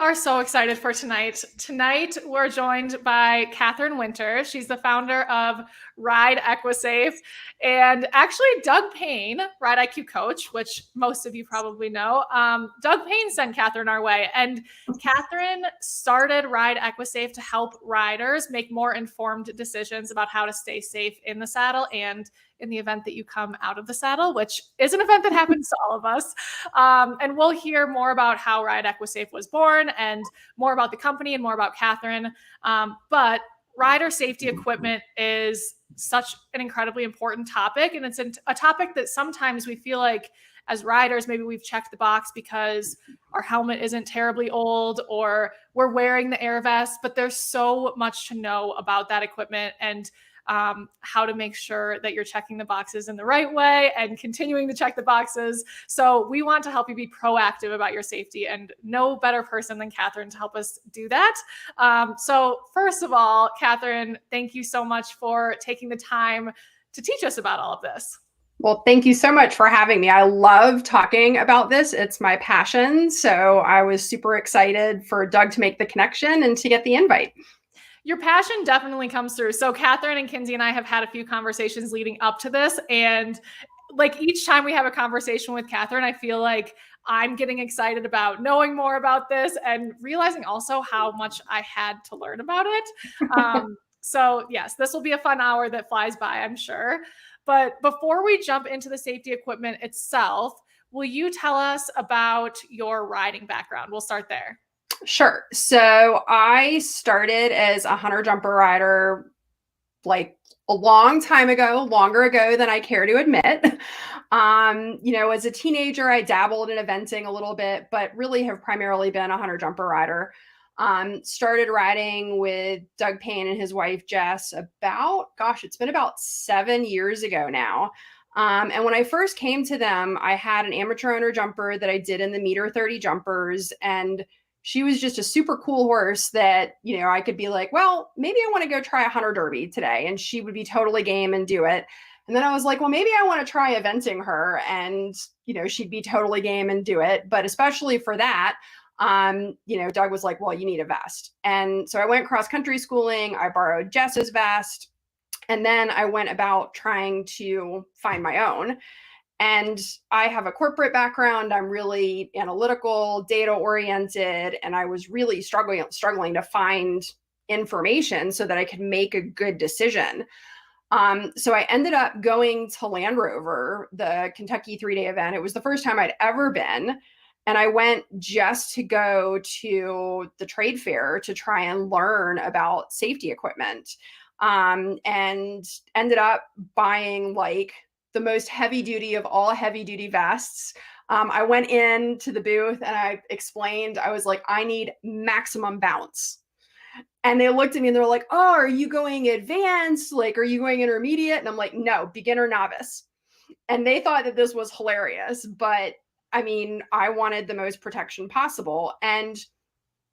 are so excited for tonight. Tonight, we're joined by Catherine Winter. She's the founder of Ride Equisafe, and actually Doug Payne, Ride IQ coach, which most of you probably know. Doug Payne sent Catherine our way, and Catherine started Ride Equisafe to help riders make more informed decisions about how to stay safe in the saddle and in the event that you come out of the saddle, which is an event that happens to all of us. And we'll hear more about how Ride Equisafe was born and more about the company and more about Catherine. But rider safety equipment is such an incredibly important topic. And it's a topic that sometimes we feel like as riders, maybe we've checked the box because our helmet isn't terribly old or we're wearing the airvest, but there's so much to know about that equipment and how to make sure that you're checking the boxes in the right way and continuing to check the boxes. So we want to help you be proactive about your safety, and no better person than Catherine to help us do that. So first of all, Catherine, thank you so much for taking the time to teach us about all of this. Well, thank you so much for having me. I love talking about this. It's my passion. So I was super excited for Doug to make the connection and to get the invite. Your passion definitely comes through. So Catherine and Kinsey and I have had a few conversations leading up to this. And like each time we have a conversation with Catherine, I feel like I'm getting excited about knowing more about this and realizing also how much I had to learn about it. So yes, this will be a fun hour that flies by, I'm sure. But before we jump into the safety equipment itself, will you tell us about your riding background? We'll start there. Sure. So I started as a hunter jumper rider like a long time ago, longer ago than I care to admit. As a teenager, I dabbled in eventing a little bit, but really have primarily been a hunter jumper rider. Started riding with Doug Payne and his wife, Jess, it's been about 7 years ago now. And when I first came to them, I had an amateur owner jumper that I did in the meter 30 jumpers, and she was just a super cool horse that, I could be like, well, maybe I want to go try a hunter derby today. And she would be totally game and do it. And then I was like, well, maybe I want to try eventing her, and, she'd be totally game and do it. But especially for that, Doug was like, well, you need a vest. And so I went cross country schooling. I borrowed Jess's vest. And then I went about trying to find my own. And I have a corporate background. I'm really analytical, data oriented, and I was really struggling to find information so that I could make a good decision. So I ended up going to Land Rover, the Kentucky 3-day event. It was the first time I'd ever been. And I went just to go to the trade fair to try and learn about safety equipment, and ended up buying like the most heavy duty of all heavy duty vests. I went into the booth and I explained, I was like, I need maximum bounce. And they looked at me and they're like, oh, are you going advanced? Like, are you going intermediate? And I'm like, no, beginner novice. And they thought that this was hilarious, but I mean, I wanted the most protection possible. And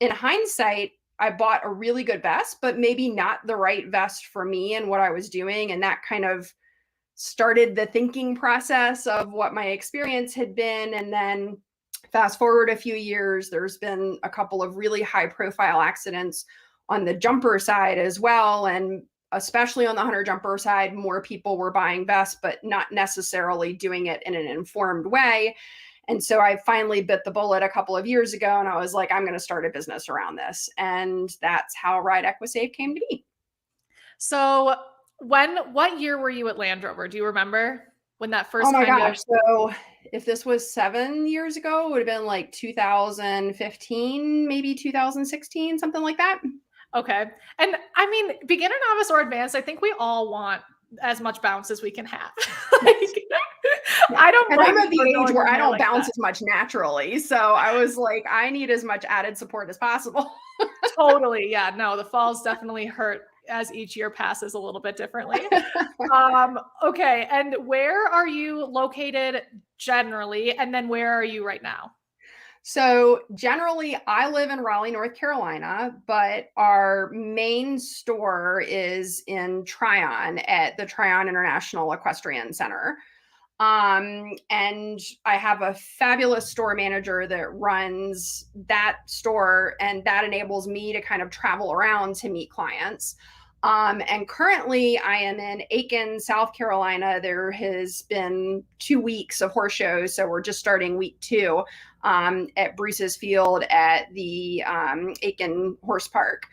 in hindsight, I bought a really good vest, but maybe not the right vest for me and what I was doing. And that kind of started the thinking process of what my experience had been. And then fast forward a few years, there's been a couple of really high profile accidents on the jumper side as well. And especially on the hunter jumper side, more people were buying vests, but not necessarily doing it in an informed way. And so I finally bit the bullet a couple of years ago, and I was like, I'm going to start a business around this. And that's how Ride Equisafe came to be. So what year were you at Land Rover? Do you remember when that first? Oh my gosh. So if this was 7 years ago, it would have been like 2015, maybe 2016, something like that. Okay. And I mean, beginner, novice, or advanced, I think we all want as much bounce as we can have. I'm at the age where I don't bounce as much naturally. So I was like, I need as much added support as possible. Totally. Yeah, no, the falls definitely hurt as each year passes a little bit differently. Okay. And where are you located generally? And then where are you right now? So generally, I live in Raleigh, North Carolina, but our main store is in Tryon at the Tryon International Equestrian Center. And I have a fabulous store manager that runs that store, and that enables me to kind of travel around to meet clients. And currently I am in Aiken, South Carolina. There has been 2 weeks of horse shows. So we're just starting week 2 at Bruce's Field at the Aiken Horse Park.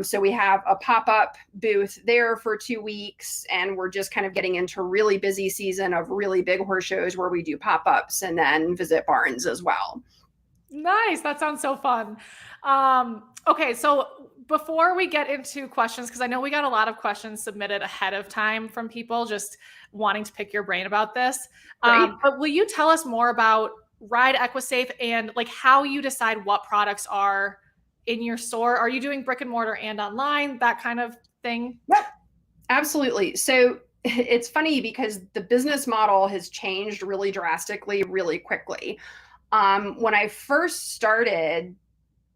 So we have a pop-up booth there for 2 weeks, and we're just kind of getting into a really busy season of really big horse shows where we do pop-ups and then visit barns as well. Nice. That sounds so fun. Okay, so before we get into questions, because I know we got a lot of questions submitted ahead of time from people just wanting to pick your brain about this. Great. But will you tell us more about Ride EquiSafe and like how you decide what products are in your store? Are you doing brick and mortar and online, that kind of thing? Yep, absolutely. So it's funny because the business model has changed really drastically, really quickly. When I first started,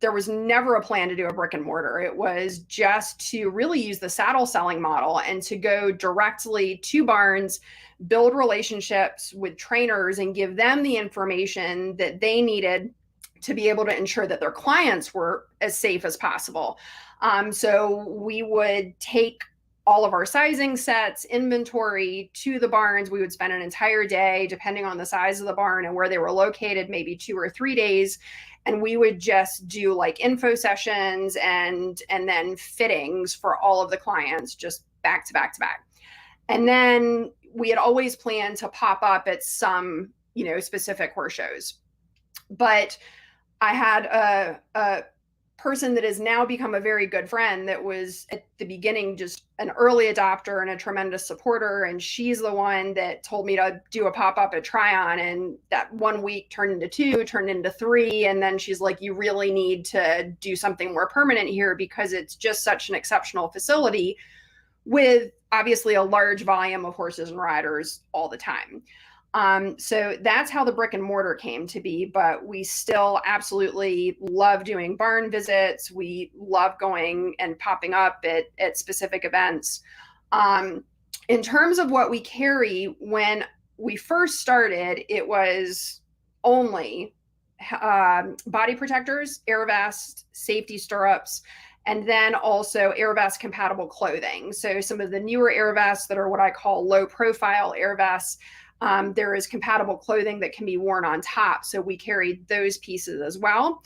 there was never a plan to do a brick and mortar. It was just to really use the saddle selling model and to go directly to barns, build relationships with trainers, and give them the information that they needed to be able to ensure that their clients were as safe as possible. So we would take all of our sizing sets, inventory to the barns. We would spend an entire day, depending on the size of the barn and where they were located, maybe 2 or 3 days. And we would just do like info sessions and then fittings for all of the clients, just back to back to back. And then we had always planned to pop up at some, specific horse shows. But I had a person that has now become a very good friend that was at the beginning just an early adopter and a tremendous supporter. And she's the one that told me to do a pop-up at Tryon. And that 1 week turned into 2, turned into 3. And then she's like, you really need to do something more permanent here because it's just such an exceptional facility with obviously a large volume of horses and riders all the time. So that's how the brick and mortar came to be, but we still absolutely love doing barn visits. We love going and popping up at specific events. In terms of what we carry, when we first started, it was only body protectors, airvest, safety stirrups, and then also airvest compatible clothing. So some of the newer airvests that are what I call low profile airvests, there is compatible clothing that can be worn on top. So we carried those pieces as well.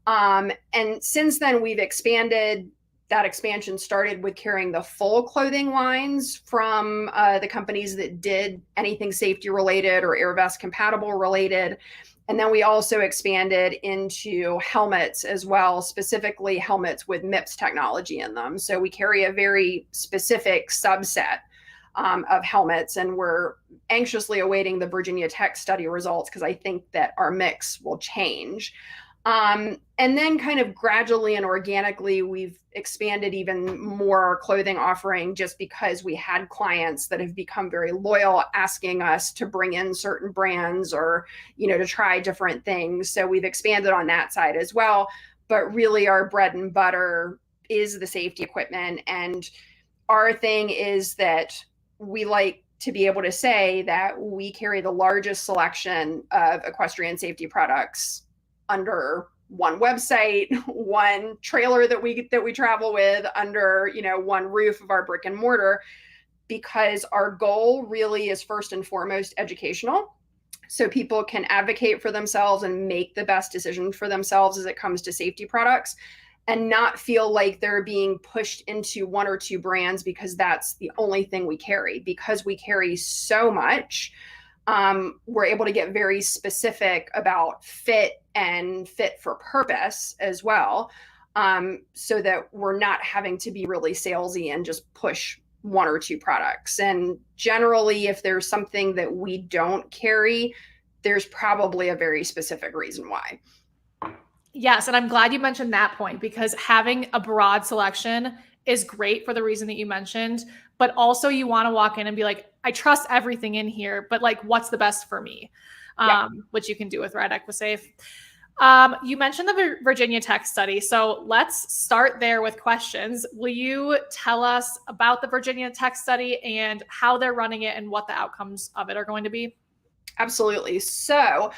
And since then we've expanded. That expansion started with carrying the full clothing lines from the companies that did anything safety related or airvest compatible related. And then we also expanded into helmets as well, specifically helmets with MIPS technology in them. So we carry a very specific subset of helmets, and we're anxiously awaiting the Virginia Tech study results because I think that our mix will change. And then kind of gradually and organically, we've expanded even more clothing offering just because we had clients that have become very loyal, asking us to bring in certain brands or, to try different things. So we've expanded on that side as well. But really our bread and butter is the safety equipment. And our thing is that we like to be able to say that we carry the largest selection of equestrian safety products under one website, one trailer that we travel with, under one roof of our brick and mortar, because our goal really is first and foremost educational, so people can advocate for themselves and make the best decision for themselves as it comes to safety products, and not feel like they're being pushed into 1 or 2 brands because that's the only thing we carry. Because we carry so much, we're able to get very specific about fit and fit for purpose as well, so that we're not having to be really salesy and just push 1 or 2 products. And generally, if there's something that we don't carry, there's probably a very specific reason why. Yes, and I'm glad you mentioned that point, because having a broad selection is great for the reason that you mentioned, but also you want to walk in and be like, I trust everything in here, but like, what's the best for me? Which you can do with Ride EquiSafe. You mentioned the Virginia Tech study, so let's start there with questions. Will you tell us about the Virginia Tech study and how they're running it and what the outcomes of it are going to be? Absolutely. So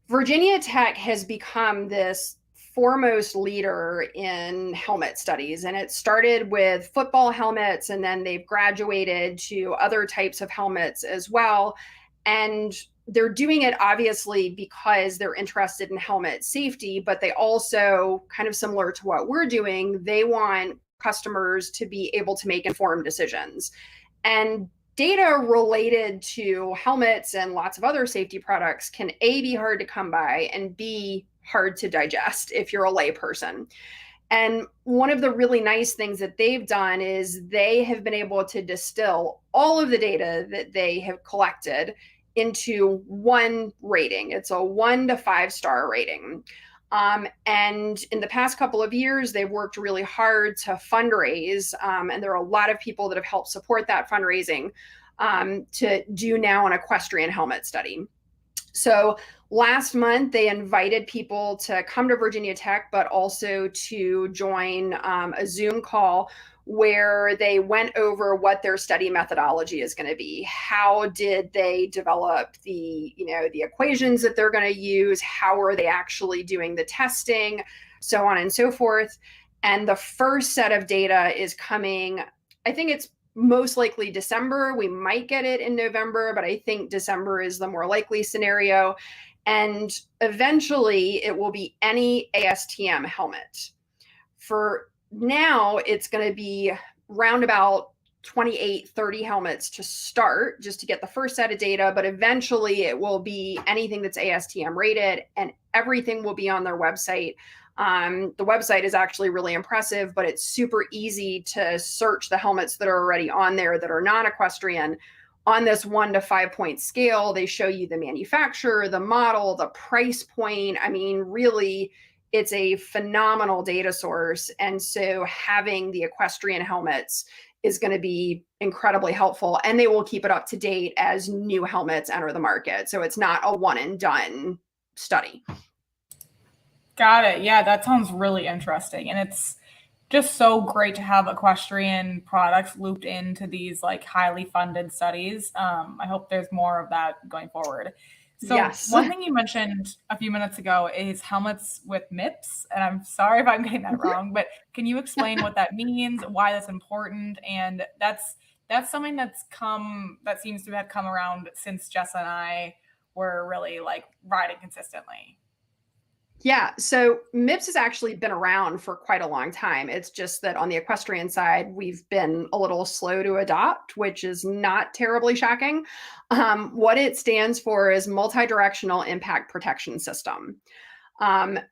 Virginia Tech has become this foremost leader in helmet studies, and it started with football helmets, and then they've graduated to other types of helmets as well. And they're doing it obviously because they're interested in helmet safety, but they also, kind of similar to what we're doing, they want customers to be able to make informed decisions. And data related to helmets and lots of other safety products can A, be hard to come by, and B, hard to digest if you're a layperson. And one of the really nice things that they've done is they have been able to distill all of the data that they have collected into one rating. It's a 1 to 5 star rating. And in the past couple of years, they've worked really hard to fundraise. And there are a lot of people that have helped support that fundraising to do now an equestrian helmet study. So last month, they invited people to come to Virginia Tech, but also to join a Zoom call where they went over what their study methodology is going to be. How did they develop the equations that they're going to use? How are they actually doing the testing? So on and so forth. And the first set of data is coming, I think it's most likely December. We might get it in November, but I think December is the more likely scenario. And eventually it will be any ASTM helmet. For now, it's going to be round about 28, 30 helmets to start, just to get the first set of data. But eventually it will be anything that's ASTM rated, and everything will be on their website. The website is actually really impressive, but it's super easy to search the helmets that are already on there that are non-equestrian. On this 1 to 5 point scale, they show you the manufacturer, the model, the price point. I mean, really, it's a phenomenal data source. And so having the equestrian helmets is going to be incredibly helpful, and they will keep it up to date as new helmets enter the market. So it's not a one and done study. Got it. Yeah, that sounds really interesting. And it's just so great to have equestrian products looped into these like highly funded studies. I hope there's more of that going forward. So Yes. One thing you mentioned a few minutes ago is helmets with MIPS. And I'm sorry if I'm getting that wrong, but can you explain what that means, why that's important? And that's something that seems to have come around since Jess and I were really like riding consistently. Yeah, so MIPS has actually been around for quite a long time. It's just that on the equestrian side, we've been a little slow to adopt, which is not terribly shocking. What it stands for is multi-directional impact protection system.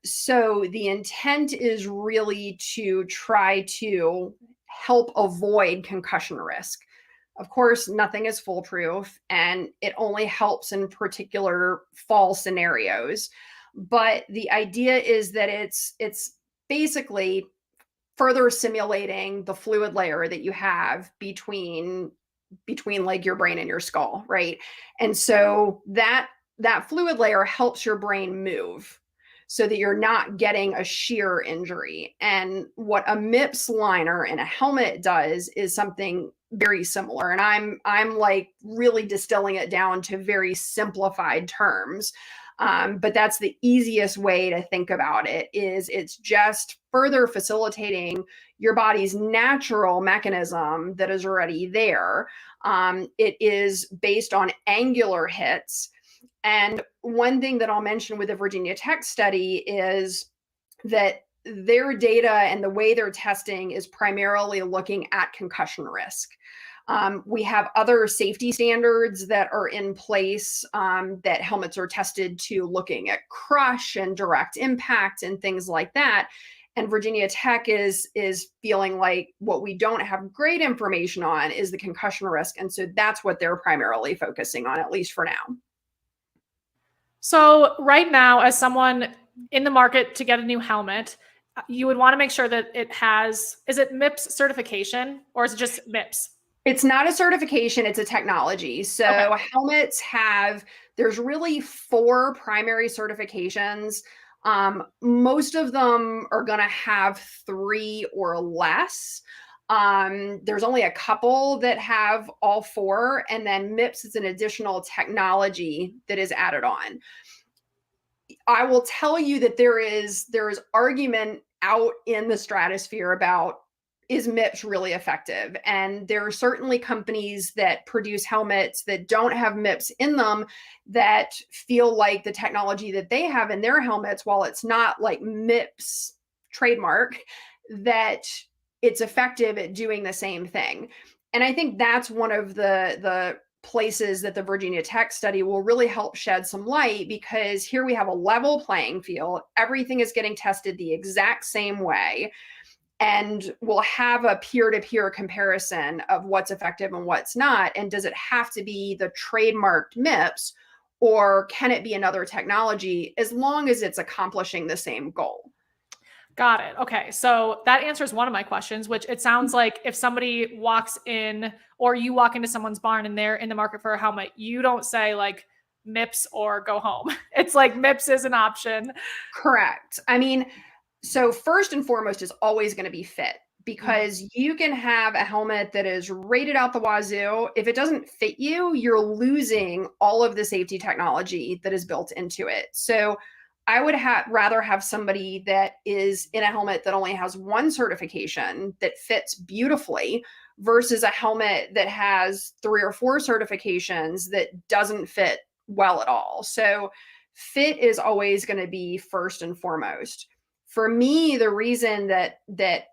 So the intent is really to try to help avoid concussion risk. Of course, nothing is foolproof, and it only helps in particular fall scenarios. But the idea is that it's basically further simulating the fluid layer that you have between like your brain and your skull, right? And so that fluid layer helps your brain move so that you're not getting a shear injury. And what a MIPS liner in a helmet does is something very similar. And I'm like really distilling it down to very simplified terms. But that's the easiest way to think about it. Is it's just further facilitating your body's natural mechanism that is already there. It is based on angular hits. And one thing that I'll mention with the Virginia Tech study is that their data and the way they're testing is primarily looking at concussion risk. We have other safety standards that are in place that helmets are tested to, looking at crush and direct impact and things like that. And Virginia Tech is feeling like what we don't have great information on is the concussion risk. And so that's what they're primarily focusing on, at least for now. So right now, as someone in the market to get a new helmet, you would want to make sure that it has, is it MIPS certification or is it just MIPS? It's not a certification, it's a technology. So okay. Helmets there's really 4 primary certifications. Most of them are going to have 3 or less. There's only a couple that have all four, and then MIPS is an additional technology that is added on. I will tell you that there is argument out in the stratosphere about, is MIPS really effective? And there are certainly companies that produce helmets that don't have MIPS in them that feel like the technology that they have in their helmets, while it's not like MIPS trademark, that it's effective at doing the same thing. And I think that's one of the places that the Virginia Tech study will really help shed some light, because here we have a level playing field. Everything is getting tested the exact same way. And we'll have a peer-to-peer comparison of what's effective and what's not. And does it have to be the trademarked MIPS, or can it be another technology, as long as it's accomplishing the same goal? Got it. Okay. So that answers one of my questions, which it sounds like if somebody walks in, or you walk into someone's barn and they're in the market for a helmet, you don't say like MIPS or go home. It's like MIPS is an option. Correct. I mean, so first and foremost is always going to be fit, because you can have a helmet that is rated out the wazoo. If it doesn't fit you, you're losing all of the safety technology that is built into it. So I would rather have somebody that is in a helmet that only has one certification that fits beautifully, versus a helmet that has 3 or 4 certifications that doesn't fit well at all. So fit is always going to be first and foremost. For me, the reason that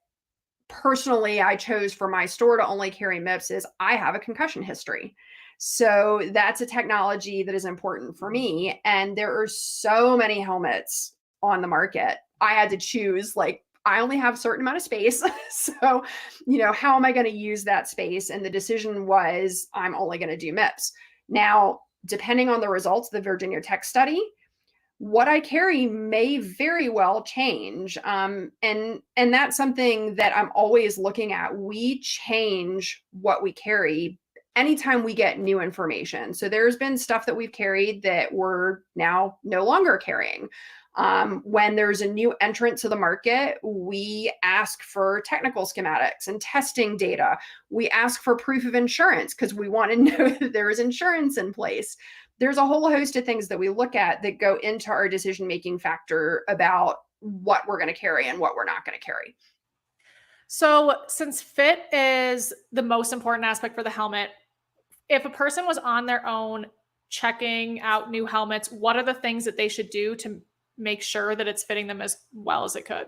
personally I chose for my store to only carry MIPS is I have a concussion history. So that's a technology that is important for me. And there are so many helmets on the market. I had to choose, like, I only have a certain amount of space. So, how am I going to use that space? And the decision was, I'm only going to do MIPS. Now, depending on the results of the Virginia Tech study, what I carry may very well change. And that's something that I'm always looking at. We change what we carry anytime we get new information. So there's been stuff that we've carried that we're now no longer carrying. When there's a new entrant to the market, we ask for technical schematics and testing data. We ask for proof of insurance because we want to know that there is insurance in place. There's a whole host of things that we look at that go into our decision-making factor about what we're going to carry and what we're not going to carry. So since fit is the most important aspect for the helmet, if a person was on their own checking out new helmets, what are the things that they should do to make sure that it's fitting them as well as it could?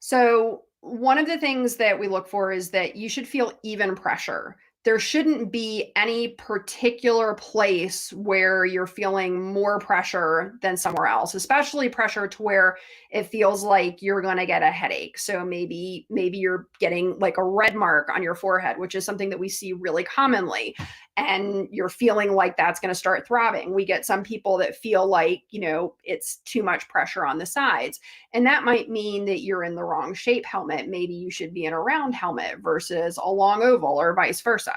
So one of the things that we look for is that you should feel even pressure. There shouldn't be any particular place where you're feeling more pressure than somewhere else, especially pressure to where it feels like you're going to get a headache. So maybe you're getting like a red mark on your forehead, which is something that we see really commonly, and you're feeling like that's going to start throbbing. We get some people that feel like, it's too much pressure on the sides, and that might mean that you're in the wrong shape helmet. Maybe you should be in a round helmet versus a long oval, or vice versa.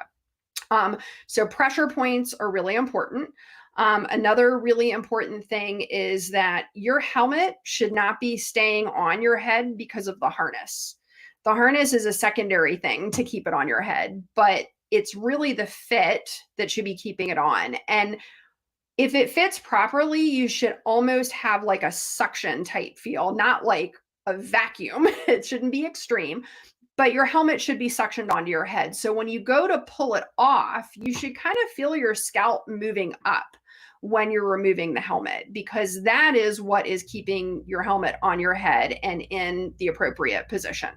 So pressure points are really important. Another really important thing is that your helmet should not be staying on your head because of the harness. The harness is a secondary thing to keep it on your head, but it's really the fit that should be keeping it on. And if it fits properly, you should almost have like a suction type feel, not like a vacuum. It shouldn't be extreme, but your helmet should be suctioned onto your head. So when you go to pull it off, you should kind of feel your scalp moving up when you're removing the helmet, because that is what is keeping your helmet on your head and in the appropriate position.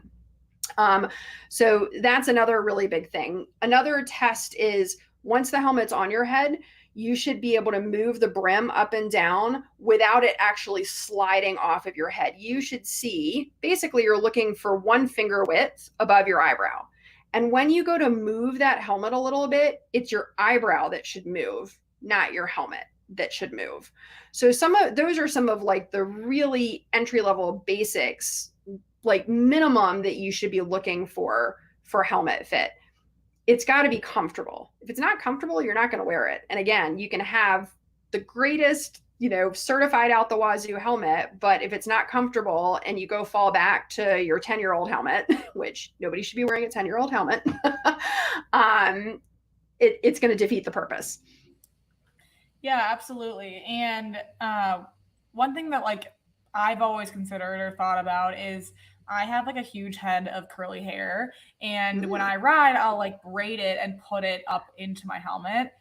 So that's another really big thing. Another test is, once the helmet's on your head, you should be able to move the brim up and down without it actually sliding off of your head. You should see, basically you're looking for 1 finger width above your eyebrow. And when you go to move that helmet a little bit, it's your eyebrow that should move, not your helmet that should move. So those are some of like the really entry-level basics, like minimum that you should be looking for helmet fit. It's got to be comfortable. If it's not comfortable, you're not going to wear it. And again, you can have the greatest certified out the wazoo helmet, but if it's not comfortable and you go fall back to your 10-year-old helmet, which nobody should be wearing a 10-year-old helmet, it's going to defeat the purpose. Yeah, absolutely. And one thing that like I've always considered or thought about is I have like a huge head of curly hair, and when I ride, I'll like braid it and put it up into my helmet.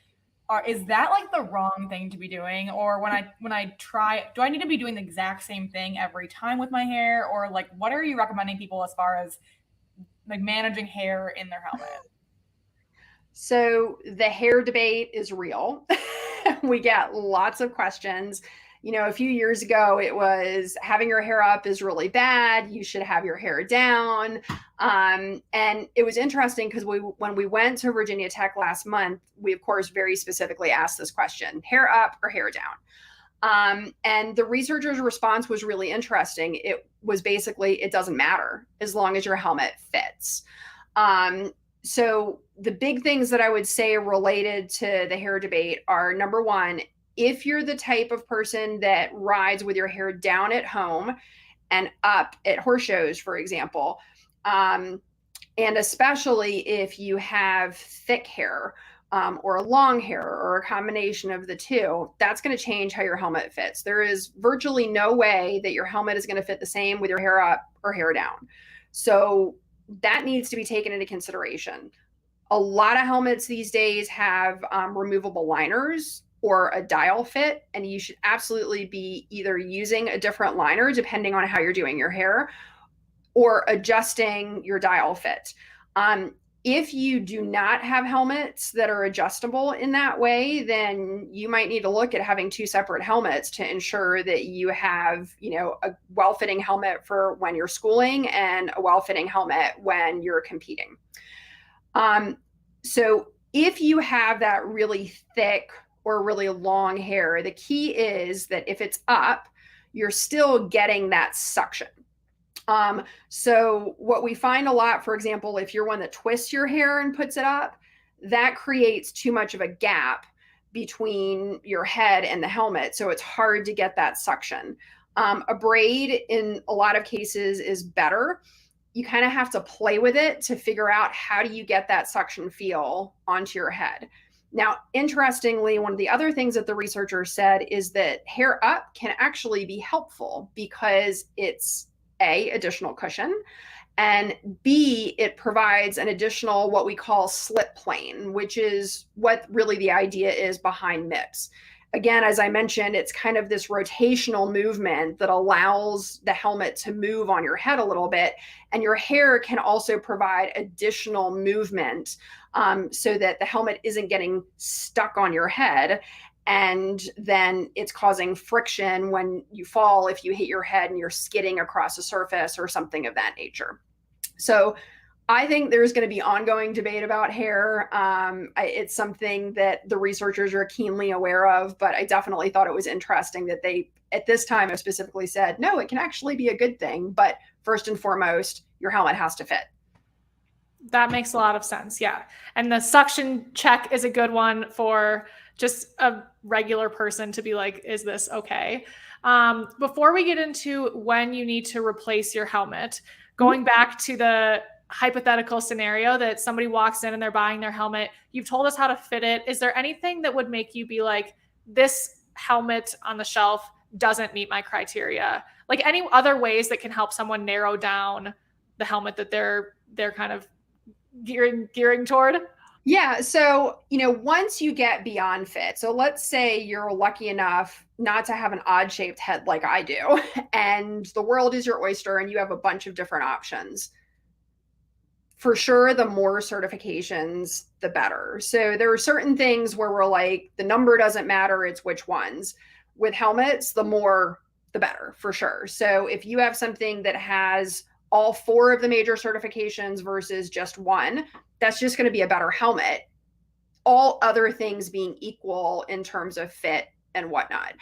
Or is that like the wrong thing to be doing? Or when I try, do I need to be doing the exact same thing every time with my hair? Or like, what are you recommending people as far as like managing hair in their helmet? So the hair debate is real. We get lots of questions. A few years ago, it was having your hair up is really bad. You should have your hair down. And it was interesting because when we went to Virginia Tech last month, we, of course, very specifically asked this question, hair up or hair down? And the researchers' response was really interesting. It was basically, it doesn't matter as long as your helmet fits. So the big things that I would say related to the hair debate are, number one, if you're the type of person that rides with your hair down at home and up at horse shows, for example, and especially if you have thick hair or long hair or a combination of the two, that's going to change how your helmet fits. There is virtually no way that your helmet is going to fit the same with your hair up or hair down. So that needs to be taken into consideration. A lot of helmets these days have removable liners or a dial fit, and you should absolutely be either using a different liner depending on how you're doing your hair or adjusting your dial fit. If you do not have helmets that are adjustable in that way, then you might need to look at having two separate helmets to ensure that you have, a well-fitting helmet for when you're schooling and a well-fitting helmet when you're competing. So if you have that really thick or really long hair, the key is that if it's up, you're still getting that suction. So what we find a lot, for example, if you're one that twists your hair and puts it up, that creates too much of a gap between your head and the helmet. So it's hard to get that suction. A braid in a lot of cases is better. You kind of have to play with it to figure out how do you get that suction feel onto your head. Now, interestingly, one of the other things that the researchers said is that hair up can actually be helpful because it's A, additional cushion, and B, it provides an additional what we call slip plane, which is what really the idea is behind MIPS. Again, as I mentioned, it's kind of this rotational movement that allows the helmet to move on your head a little bit. And your hair can also provide additional movement so that the helmet isn't getting stuck on your head. And then it's causing friction when you fall, if you hit your head and you're skidding across a surface or something of that nature. So I think there's going to be ongoing debate about hair. It's something that the researchers are keenly aware of, but I definitely thought it was interesting that they, at this time, have specifically said, no, it can actually be a good thing. But first and foremost, your helmet has to fit. That makes a lot of sense. Yeah. And the suction check is a good one for just a regular person to be like, is this okay? Before we get into when you need to replace your helmet, going back to the hypothetical scenario that somebody walks in and they're buying their helmet, you've told us how to fit it. Is there anything that would make you be like, this helmet on the shelf doesn't meet my criteria? Like any other ways that can help someone narrow down the helmet that they're kind of gearing toward? Yeah. So, once you get beyond fit, so let's say you're lucky enough not to have an odd shaped head like I do, and the world is your oyster and you have a bunch of different options. For sure, the more certifications, the better. So there are certain things where we're like, the number doesn't matter, it's which ones. With helmets, the more, the better, for sure. So if you have something that has all 4 of the major certifications versus just one, that's just going to be a better helmet. All other things being equal in terms of fit and whatnot.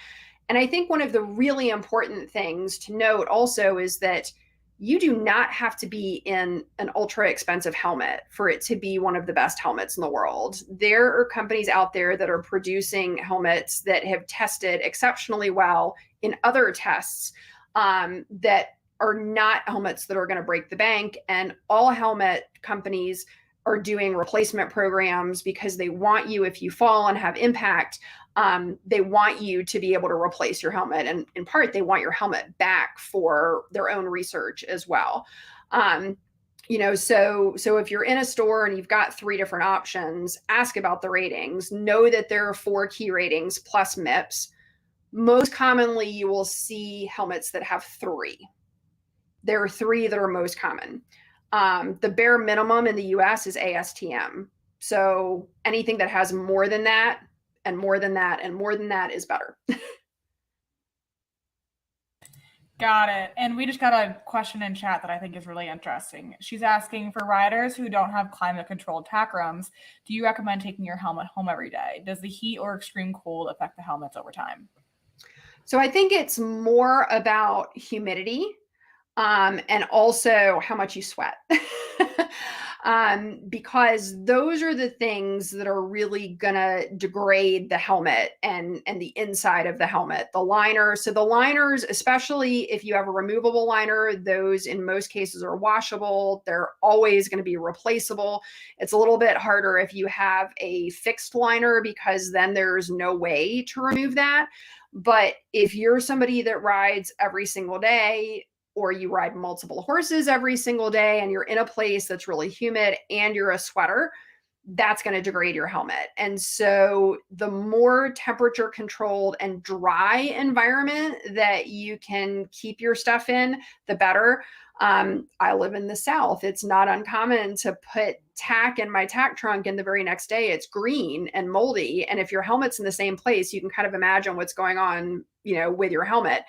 And I think one of the really important things to note also is that you do not have to be in an ultra expensive helmet for it to be one of the best helmets in the world. There are companies out there that are producing helmets that have tested exceptionally well in other tests, that are not helmets that are going to break the bank. And all helmet companies are doing replacement programs because they want you, if you fall and have impact, they want you to be able to replace your helmet. And in part, they want your helmet back for their own research as well. So if you're in a store and you've got 3 different options, ask about the ratings. Know that there are 4 key ratings plus MIPS. Most commonly, you will see helmets that have 3. There are 3 that are most common. The bare minimum in the US is ASTM. So anything that has more than that, and more than that, and more than that is better. Got it. And we just got a question in chat that I think is really interesting. She's asking, for riders who don't have climate controlled tack rooms, do you recommend taking your helmet home every day? Does the heat or extreme cold affect the helmets over time? So I think it's more about humidity, and also how much you sweat. Because those are the things that are really gonna degrade the helmet and the inside of the helmet. The liner, so the liners, especially if you have a removable liner, those in most cases are washable. They're always going to be replaceable. It's a little bit harder if you have a fixed liner, because then there's no way to remove that. But if you're somebody that rides every single day, or you ride multiple horses every single day, and you're in a place that's really humid and you're a sweater, that's going to degrade your helmet. And so the more temperature controlled and dry environment that you can keep your stuff in, the better. I live in the South. It's not uncommon to put tack in my tack trunk, and the very next day it's green and moldy. And if your helmet's in the same place, you can kind of imagine what's going on, with your helmet.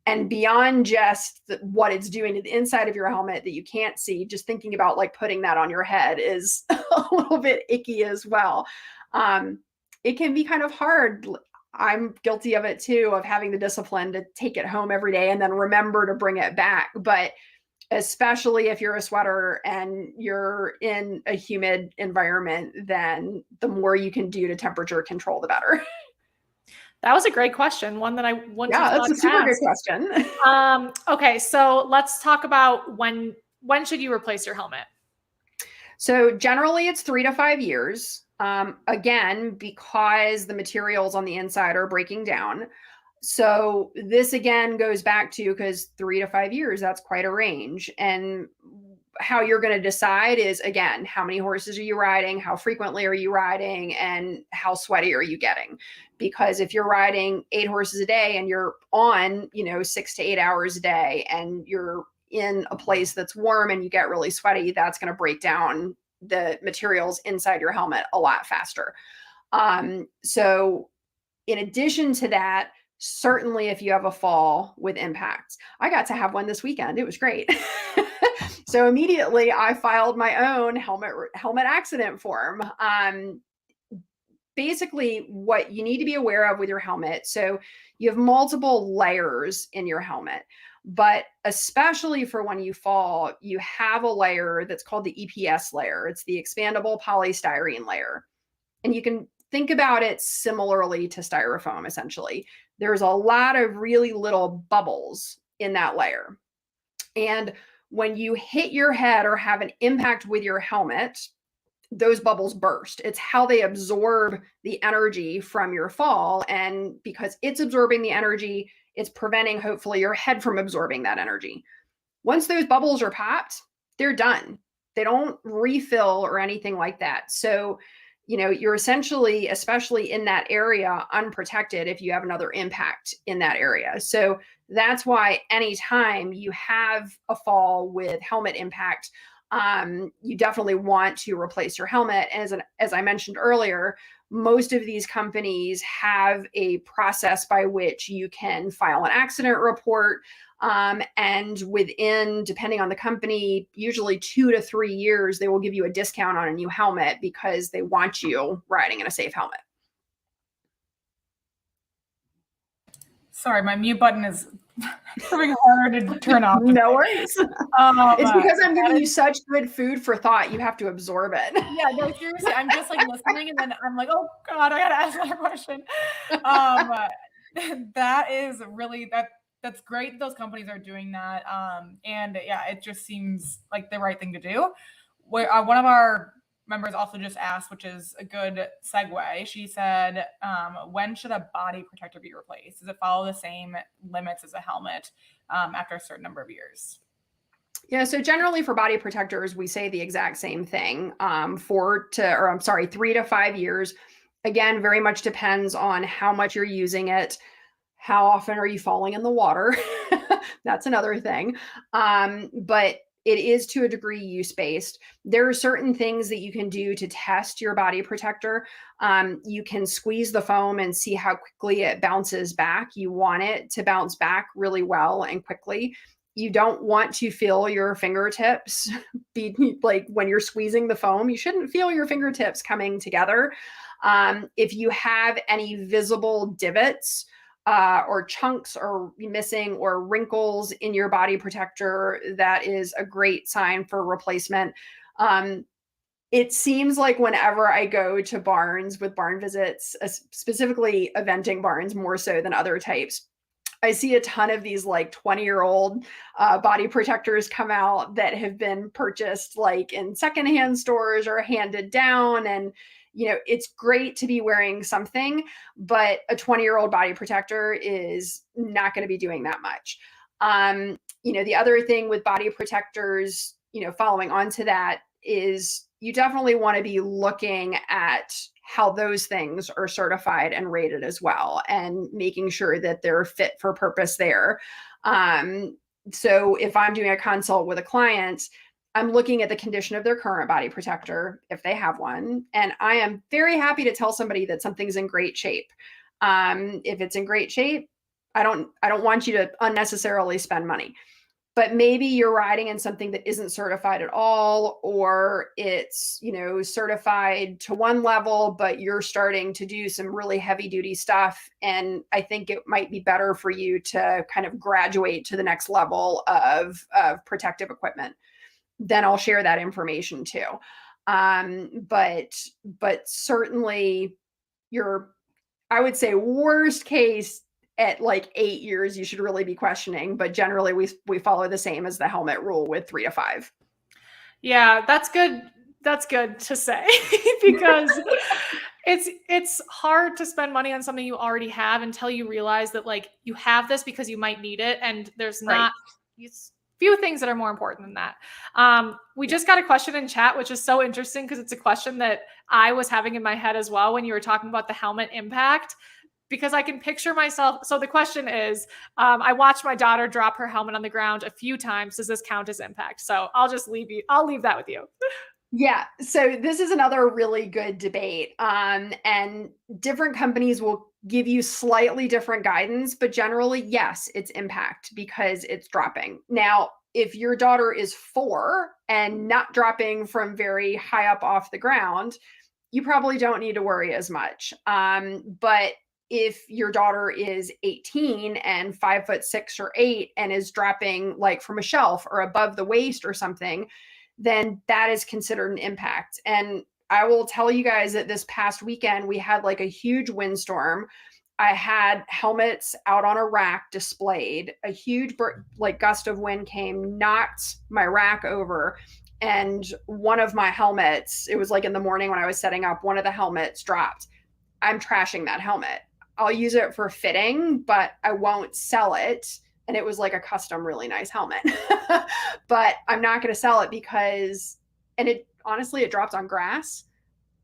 And beyond just what it's doing to the inside of your helmet that you can't see, just thinking about like putting that on your head is a little bit icky as well. It can be kind of hard. I'm guilty of it too, of having the discipline to take it home every day and then remember to bring it back. But especially if you're a sweater and you're in a humid environment, then the more you can do to temperature control, the better. That was a great question. One that I wouldn't Yeah, have that's a super good question. Okay, so let's talk about when should you replace your helmet? So generally it's 3 to 5 years. Again, because the materials on the inside are breaking down. So this again goes back to, because 3 to 5 years, that's quite a range. And how you're going to decide is, again, how many horses are you riding? How frequently are you riding? And how sweaty are you getting? Because if you're riding 8 horses a day and you're on, 6 to 8 hours a day, and you're in a place that's warm and you get really sweaty, that's going to break down the materials inside your helmet a lot faster. So in addition to that, certainly if you have a fall with impacts, I got to have one this weekend. It was great. So immediately I filed my own helmet accident form. Basically what you need to be aware of with your helmet. So you have multiple layers in your helmet, but especially for when you fall, you have a layer that's called the EPS layer. It's the expandable polystyrene layer. And you can think about it similarly to styrofoam, essentially. There's a lot of really little bubbles in that layer. And when you hit your head or have an impact with your helmet, those bubbles burst. It's how they absorb the energy from your fall. And because it's absorbing the energy, it's preventing, hopefully, your head from absorbing that energy. Once those bubbles are popped, they're done. They don't refill or anything like that. So, you're essentially, especially in that area, unprotected if you have another impact in that area. So that's why anytime you have a fall with helmet impact, you definitely want to replace your helmet. As I mentioned earlier, most of these companies have a process by which you can file an accident report. And within, depending on the company, usually 2 to 3 years, they will give you a discount on a new helmet because they want you riding in a safe helmet. Sorry, my mute button is Proving harder to turn off. No worries. It's because I'm giving you such good food for thought. You have to absorb it. Yeah, no, seriously. I'm just like listening and then I'm like, oh God, I gotta ask that question. That is really that's great that those companies are doing that. And yeah, it just seems like the right thing to do. One of our members also just asked, which is a good segue. She said, when should a body protector be replaced? Does it follow the same limits as a helmet after a certain number of years? Yeah, so generally for body protectors, we say the exact same thing. 3 to 5 years. Again, very much depends on how much you're using it. How often are you falling in the water? That's another thing. But it is to a degree use-based. There are certain things that you can do to test your body protector. You can squeeze the foam and see how quickly it bounces back. You want it to bounce back really well and quickly. You don't want to feel your fingertips be like when you're squeezing the foam. You shouldn't feel your fingertips coming together. If you have any visible divots or chunks or missing or wrinkles in your body protector, that is a great sign for replacement. It seems like whenever I go to barns with barn visits, specifically eventing barns more so than other types, I see a ton of these like 20-year-old body protectors come out that have been purchased like in secondhand stores or handed down. And, you know, it's great to be wearing something, but a 20-year-old body protector is not going to be doing that much. You know, the other thing with body protectors, you know, following on to that is you definitely want to be looking at how those things are certified and rated as well, and making sure that they're fit for purpose there. So if I'm doing a consult with a client, I'm looking at the condition of their current body protector, if they have one, and I am very happy to tell somebody that something's in great shape. If it's in great shape, I don't want you to unnecessarily spend money. But maybe you're riding in something that isn't certified at all, or it's, you know, certified to one level, but you're starting to do some really heavy duty stuff. And I think it might be better for you to kind of graduate to the next level of protective equipment. Then I'll share that information too. But certainly I would say worst case, at like 8 years, you should really be questioning, but generally we follow the same as the helmet rule with 3 to 5. Yeah, that's good. That's good to say because it's hard to spend money on something you already have until you realize that like you have this because you might need it, and there's not few things that are more important than that. We just got a question in chat, which is so interesting because it's a question that I was having in my head as well when you were talking about the helmet impact. Because I can picture myself. So the question is, I watched my daughter drop her helmet on the ground a few times. Does this count as impact? So I'll leave that with you. Yeah. So this is another really good debate. And different companies will give you slightly different guidance, but generally, yes, it's impact because it's dropping. Now, if your daughter is 4 and not dropping from very high up off the ground, you probably don't need to worry as much. But if your daughter is 18 and 5'6" or 8 and is dropping like from a shelf or above the waist or something, then that is considered an impact. And I will tell you guys that this past weekend, we had like a huge windstorm. I had helmets out on a rack displayed. A huge like gust of wind came, knocked my rack over. And one of my helmets, it was like in the morning when I was setting up, one of the helmets dropped. I'm trashing that helmet. I'll use it for fitting, but I won't sell it. And it was like a custom, really nice helmet. But I'm not going to sell it because, and it honestly, it drops on grass,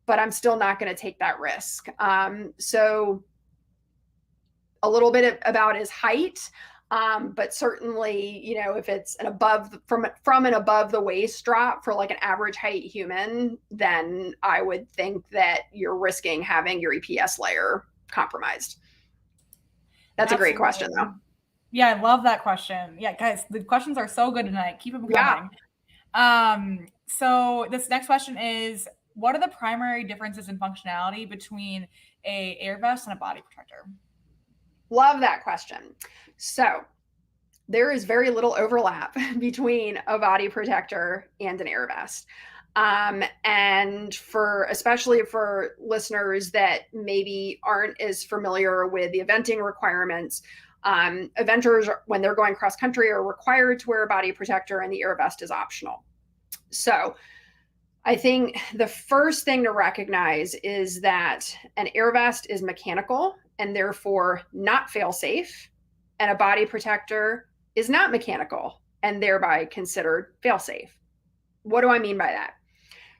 but I'm still not going to take that risk. So a little bit about his height. But certainly, you know, if it's an from an above the waist drop for like an average height human, then I would think that you're risking having your EPS layer compromised. That's Absolutely. A great question though. Yeah, I love that question. Yeah, guys, the questions are so good tonight. Keep them coming. Yeah. So this next question is, what are the primary differences in functionality between a air vest and a body protector? Love that question. So there is very little overlap between a body protector and an air vest. And especially for listeners that maybe aren't as familiar with the eventing requirements, eventers, when they're going cross country, are required to wear a body protector, and the air vest is optional. So I think the first thing to recognize is that an air vest is mechanical and therefore not fail-safe, and a body protector is not mechanical and thereby considered fail-safe. What do I mean by that?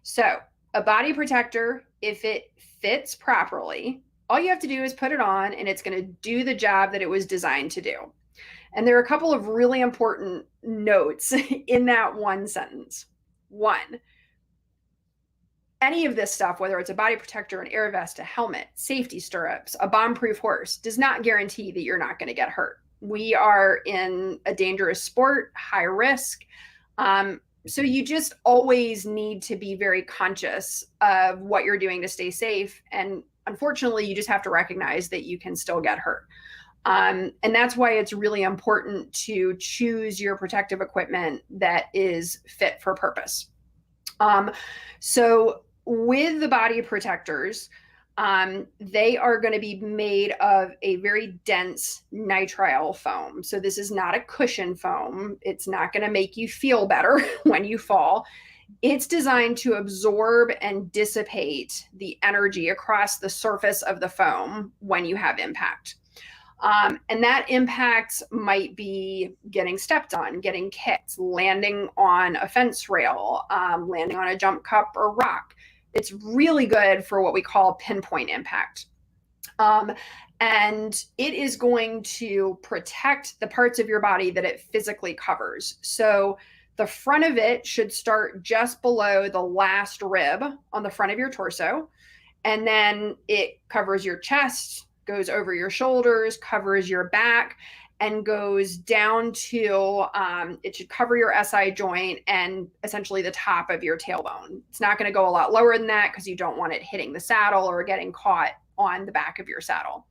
So a body protector, if it fits properly, all you have to do is put it on and it's going to do the job that it was designed to do. And there are a couple of really important notes in that one sentence. One, any of this stuff, whether it's a body protector, an air vest, a helmet, safety stirrups, a bomb-proof horse, does not guarantee that you're not going to get hurt. We are in a dangerous sport, high risk. So you just always need to be very conscious of what you're doing to stay safe. And unfortunately, you just have to recognize that you can still get hurt. And that's why it's really important to choose your protective equipment that is fit for purpose. So with the body protectors, they are going to be made of a very dense nitrile foam. So this is not a cushion foam. It's not going to make you feel better when you fall. It's designed to absorb and dissipate the energy across the surface of the foam when you have impact. And that impact might be getting stepped on, getting kicked, landing on a fence rail, landing on a jump cup or rock. It's really good for what we call pinpoint impact. And it is going to protect the parts of your body that it physically covers. So the front of it should start just below the last rib on the front of your torso. And then it covers your chest, goes over your shoulders, covers your back, and goes down to, it should cover your SI joint and essentially the top of your tailbone. It's not going to go a lot lower than that because you don't want it hitting the saddle or getting caught on the back of your saddle.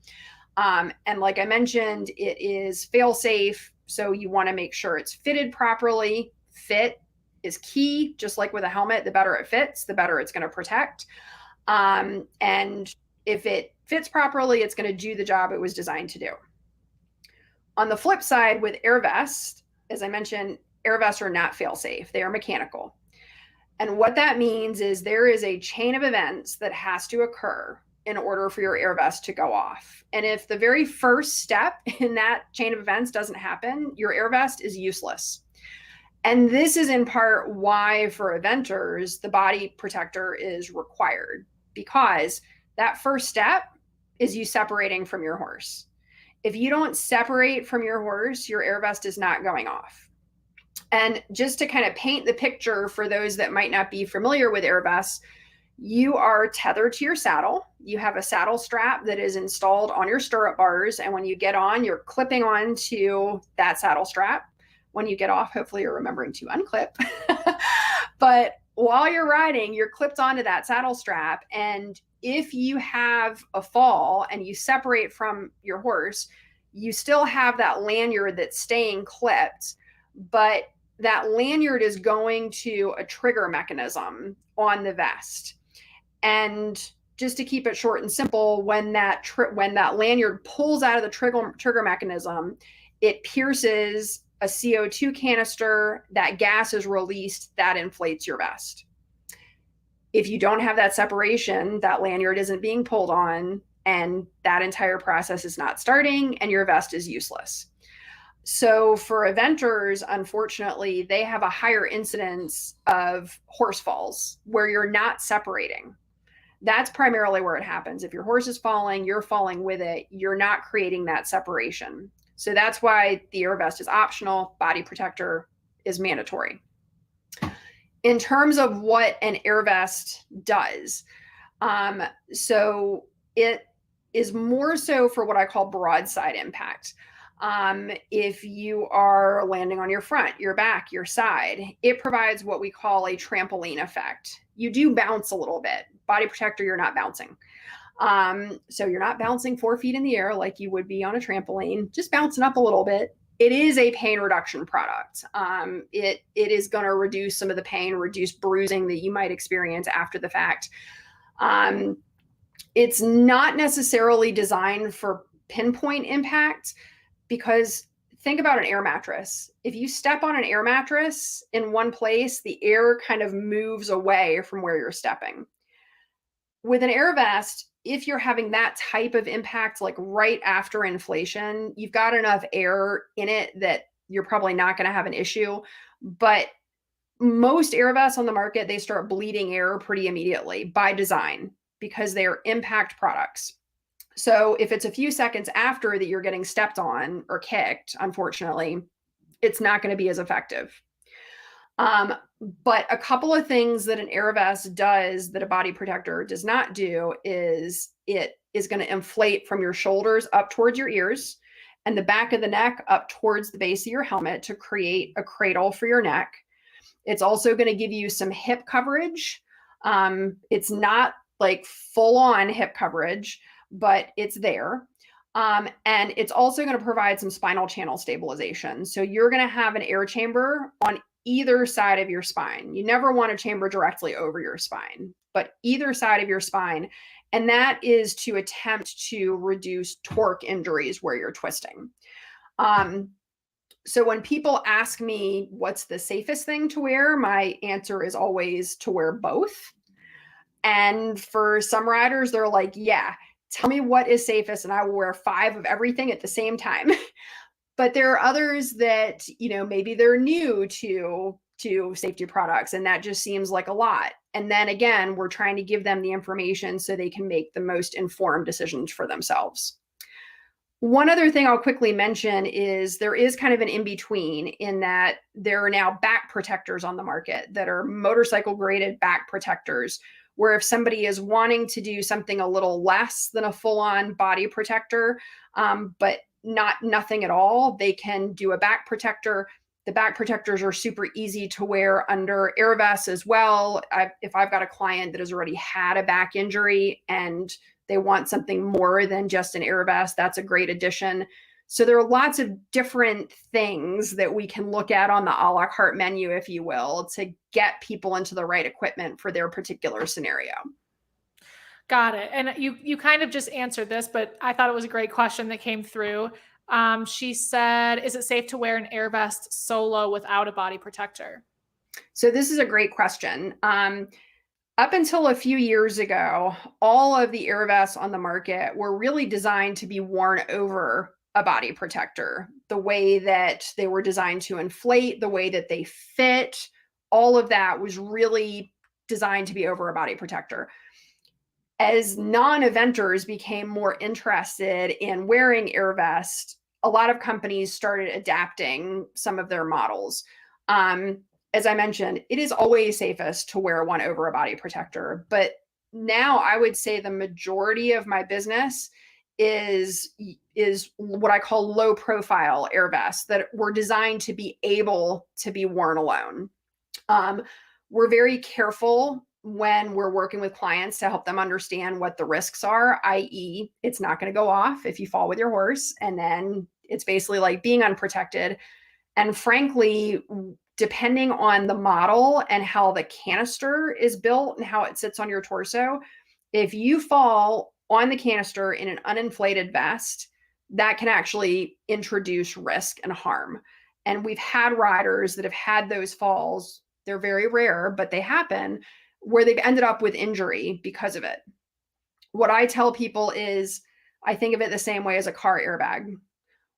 And like I mentioned, it is fail-safe. So you want to make sure it's fitted properly. Fit is key. Just like with a helmet, the better it fits, the better it's going to protect. And if it fits properly, it's going to do the job it was designed to do. On the flip side, with air vests, as I mentioned, air vests are not fail-safe. They are mechanical. And what that means is there is a chain of events that has to occur in order for your air vest to go off. And if the very first step in that chain of events doesn't happen, your air vest is useless. And this is in part why for eventers, the body protector is required, because that first step is you separating from your horse. If you don't separate from your horse, your air vest is not going off. And just to kind of paint the picture for those that might not be familiar with air vests, you are tethered to your saddle. You have a saddle strap that is installed on your stirrup bars. And when you get on, you're clipping on to that saddle strap. When you get off, hopefully you're remembering to unclip. But while you're riding, you're clipped onto that saddle strap. And if you have a fall and you separate from your horse, you still have that lanyard that's staying clipped, but that lanyard is going to a trigger mechanism on the vest. And just to keep it short and simple, when that lanyard pulls out of the trigger mechanism, it pierces a CO2 canister. That gas is released, that inflates your vest. If you don't have that separation, that lanyard isn't being pulled on, and that entire process is not starting, and your vest is useless. So for eventers, unfortunately, they have a higher incidence of horse falls where you're not separating. That's primarily where it happens. If your horse is falling, you're falling with it. You're not creating that separation. So that's why the air vest is optional. Body protector is mandatory. In terms of what an air vest does, so it is more so for what I call broadside impact. If you are landing on your front, your back, your side, it provides what we call a trampoline effect. You do bounce a little bit. Body protector, you're not bouncing. So you're not bouncing 4 feet in the air like you would be on a trampoline, just bouncing up a little bit. it is a pain reduction product. It is going to reduce some of the pain, reduce bruising that you might experience after the fact. It's not necessarily designed for pinpoint impact, because think about an air mattress. If you step on an air mattress in one place, the air kind of moves away from where you're stepping. With an air vest, if you're having that type of impact, like right after inflation, you've got enough air in it that you're probably not going to have an issue. But most air vests on the market, they start bleeding air pretty immediately by design, because they're impact products. So if it's a few seconds after that you're getting stepped on or kicked, unfortunately, it's not going to be as effective. But a couple of things that an air vest does that a body protector does not do is it is going to inflate from your shoulders up towards your ears and the back of the neck up towards the base of your helmet to create a cradle for your neck. It's also going to give you some hip coverage. It's not like full on hip coverage, but it's there. And it's also going to provide some spinal channel stabilization. So you're going to have an air chamber on either side of your spine. You never want a chamber directly over your spine, but either side of your spine. And that is to attempt to reduce torque injuries where you're twisting. So when people ask me what's the safest thing to wear, my answer is always to wear both. And for some riders, they're like, yeah, tell me what is safest and I will wear 5 of everything at the same time. But there are others that, maybe they're new to safety products and that just seems like a lot. And then again, we're trying to give them the information so they can make the most informed decisions for themselves. One other thing I'll quickly mention is there is kind of an in-between in that there are now back protectors on the market that are motorcycle graded back protectors, where if somebody is wanting to do something a little less than a full-on body protector, but nothing at all, they can do a back protector. The back protectors are super easy to wear under air vests as well. If I've got a client that has already had a back injury and they want something more than just an air vest, that's a great addition. So there are lots of different things that we can look at on the a la carte menu, if you will, to get people into the right equipment for their particular scenario. Got it. And you kind of just answered this, but I thought it was a great question that came through. She said, is it safe to wear an air vest solo without a body protector? So this is a great question. Up until a few years ago, all of the air vests on the market were really designed to be worn over a body protector. The way that they were designed to inflate, the way that they fit, all of that was really designed to be over a body protector. As non-eventers became more interested in wearing air vests, a lot of companies started adapting some of their models. As I mentioned, it is always safest to wear one over a body protector, but now I would say the majority of my business is what I call low profile air vests that were designed to be able to be worn alone. We're very careful when we're working with clients to help them understand what the risks are, i.e., it's not going to go off if you fall with your horse, and then it's basically like being unprotected. And frankly, depending on the model and how the canister is built and how it sits on your torso, if you fall on the canister in an uninflated vest, that can actually introduce risk and harm. And we've had riders that have had those falls. They're very rare, but they happen, where they've ended up with injury because of it. What I tell people is, I think of it the same way as a car airbag.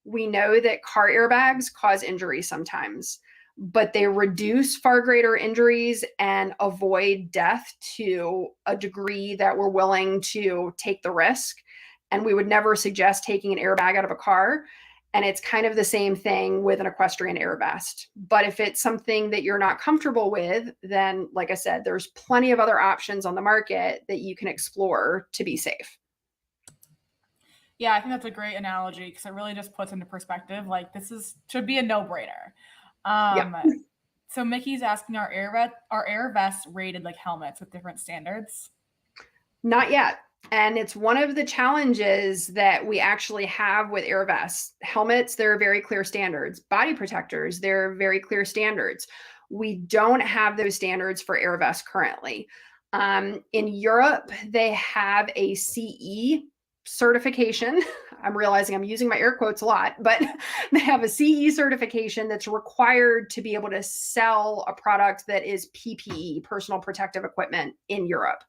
We know that car airbags cause injury sometimes, but they reduce far greater injuries and avoid death to a degree that we're willing to take the risk. And we would never suggest taking an airbag out of a car. And it's kind of the same thing with an equestrian air vest. But if it's something that you're not comfortable with, then like I said, there's plenty of other options on the market that you can explore to be safe. Yeah, I think that's a great analogy because it really just puts into perspective, like should be a no-brainer. So Mickey's asking, are air vests rated like helmets with different standards? Not yet. And it's one of the challenges that we actually have with air vests. Helmets, there are very clear standards. Body protectors, there are very clear standards. We don't have those standards for air vests currently. In Europe, they have a CE certification. I'm realizing I'm using my air quotes a lot, but they have a CE certification that's required to be able to sell a product that is PPE, personal protective equipment, in Europe.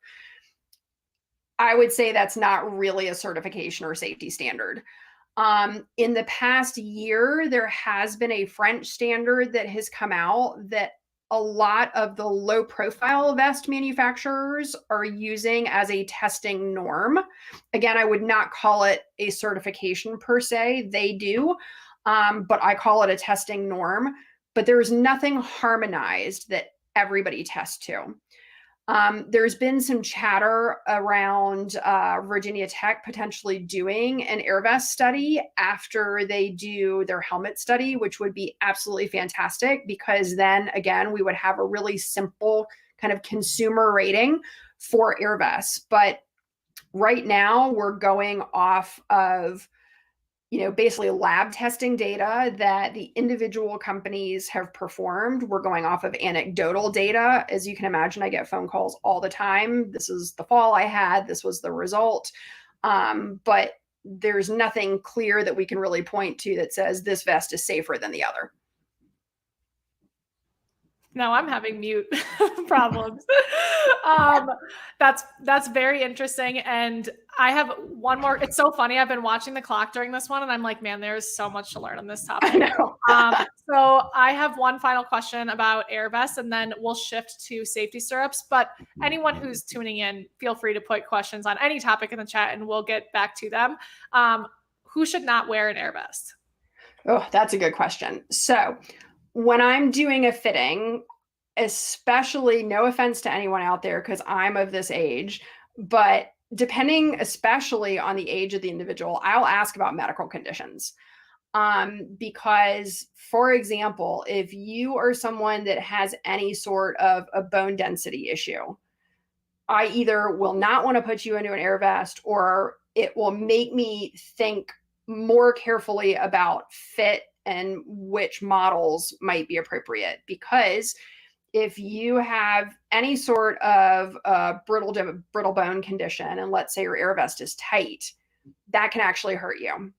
I would say that's not really a certification or safety standard. In the past year, there has been a French standard that has come out that a lot of the low profile vest manufacturers are using as a testing norm. Again, I would not call it a certification per se. They do, but I call it a testing norm. But there's nothing harmonized that everybody tests to. There's been some chatter around Virginia Tech potentially doing an airvest study after they do their helmet study, which would be absolutely fantastic, because then again, we would have a really simple kind of consumer rating for airvests. But right now we're going off of basically lab testing data that the individual companies have performed. We're going off of anecdotal data. As you can imagine, I get phone calls all the time. This is the fall I had. This was the result. But there's nothing clear that we can really point to that says this vest is safer than the other. No, I'm having mute problems. That's very interesting. And I have one more. It's so funny. I've been watching the clock during this one, and I'm like, man, there's so much to learn on this topic. I know. So I have one final question about air vests, and then we'll shift to safety stirrups. But anyone who's tuning in, feel free to put questions on any topic in the chat, and we'll get back to them. Who should not wear an air vest? Oh, that's a good question. So when I'm doing a fitting, especially, no offense to anyone out there, because I'm of this age, but depending especially on the age of the individual, I'll ask about medical conditions. Because, for example, if you are someone that has any sort of a bone density issue, I either will not want to put you into an air vest, or it will make me think more carefully about fit and which models might be appropriate. Because if you have any sort of brittle bone condition, and let's say your air vest is tight, that can actually hurt you.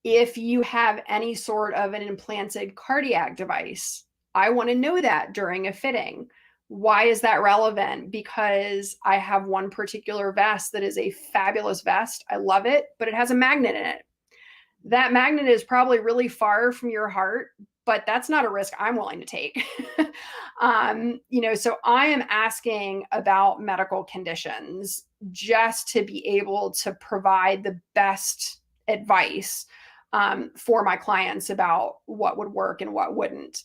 If you have any sort of an implanted cardiac device, I want to know that during a fitting. Why is that relevant? Because I have one particular vest that is a fabulous vest. I love it, but it has a magnet in it. That magnet is probably really far from your heart, but that's not a risk I'm willing to take. So I am asking about medical conditions just to be able to provide the best advice for my clients about what would work and what wouldn't.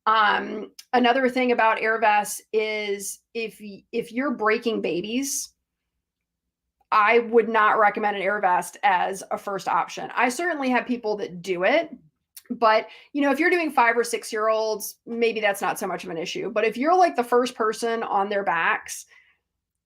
Another thing about air vests is if you're breaking babies, I would not recommend an air vest as a first option. I certainly have people that do it, but if you're doing 5 or 6 year olds, maybe that's not so much of an issue. But if you're like the first person on their backs,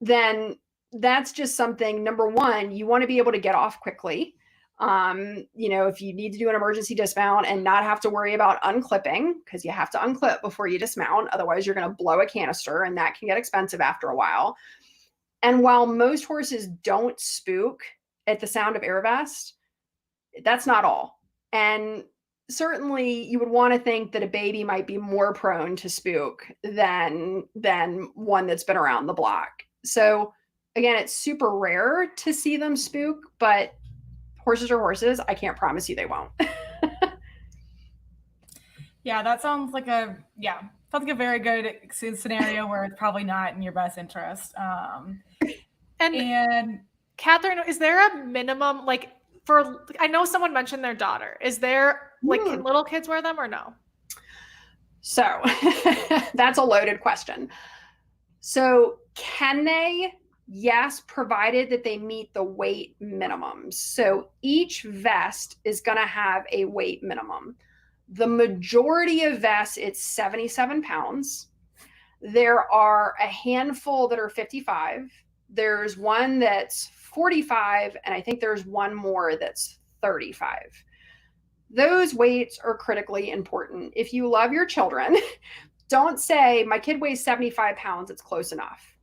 then that's just something. Number one, you want to be able to get off quickly. If you need to do an emergency dismount and not have to worry about unclipping, because you have to unclip before you dismount. Otherwise, you're going to blow a canister, and that can get expensive after a while. And while most horses don't spook at the sound of air vest, that's not all. And certainly you would want to think that a baby might be more prone to spook than one that's been around the block. So again, it's super rare to see them spook, but horses are horses. I can't promise you they won't. Yeah, that sounds like a very good scenario where it's probably not in your best interest. And Catherine, is there a minimum, like, I know someone mentioned their daughter. Is there, like, can little kids wear them or no? So that's a loaded question. So can they? Yes, provided that they meet the weight minimums. So each vest is going to have a weight minimum. The majority of vests, it's 77 pounds. There are a handful that are 55. There's one that's 45, and I think there's one more that's 35. Those weights are critically important. If you love your children, don't say, my kid weighs 75 pounds, it's close enough.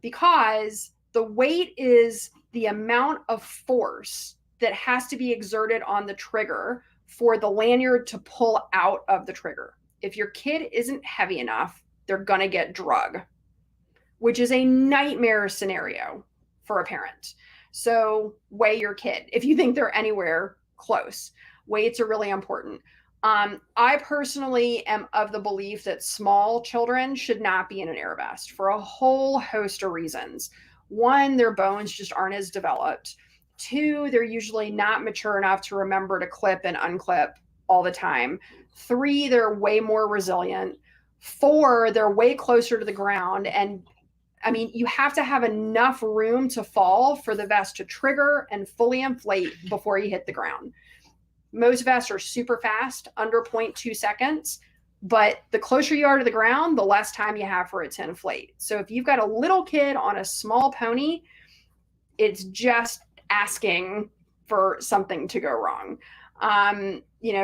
Because the weight is the amount of force that has to be exerted on the trigger for the lanyard to pull out of the trigger. If your kid isn't heavy enough, they're going to get drug, which is a nightmare scenario for a parent. So weigh your kid if you think they're anywhere close. Weights are really important. I personally am of the belief that small children should not be in an airvest for a whole host of reasons. One, their bones just aren't as developed. Two, they're usually not mature enough to remember to clip and unclip all the time. Three, they're way more resilient. Four, they're way closer to the ground. And I mean, you have to have enough room to fall for the vest to trigger and fully inflate before you hit the ground. Most vests are super fast, under 0.2 seconds, but the closer you are to the ground, the less time you have for it to inflate. So if you've got a little kid on a small pony, it's just asking for something to go wrong.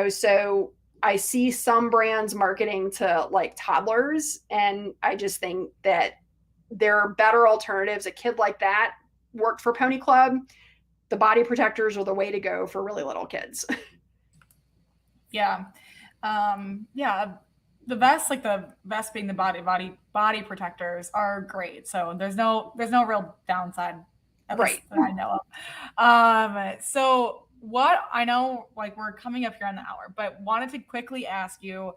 So I see some brands marketing to like toddlers, and I just think that there are better alternatives. A kid like that worked for Pony Club. The body protectors are the way to go for really little kids. Yeah. The vests, like the vest being the body protectors, are great. So there's no real downside, at least that I know of. So what I know, like we're coming up here on the hour, but wanted to quickly ask you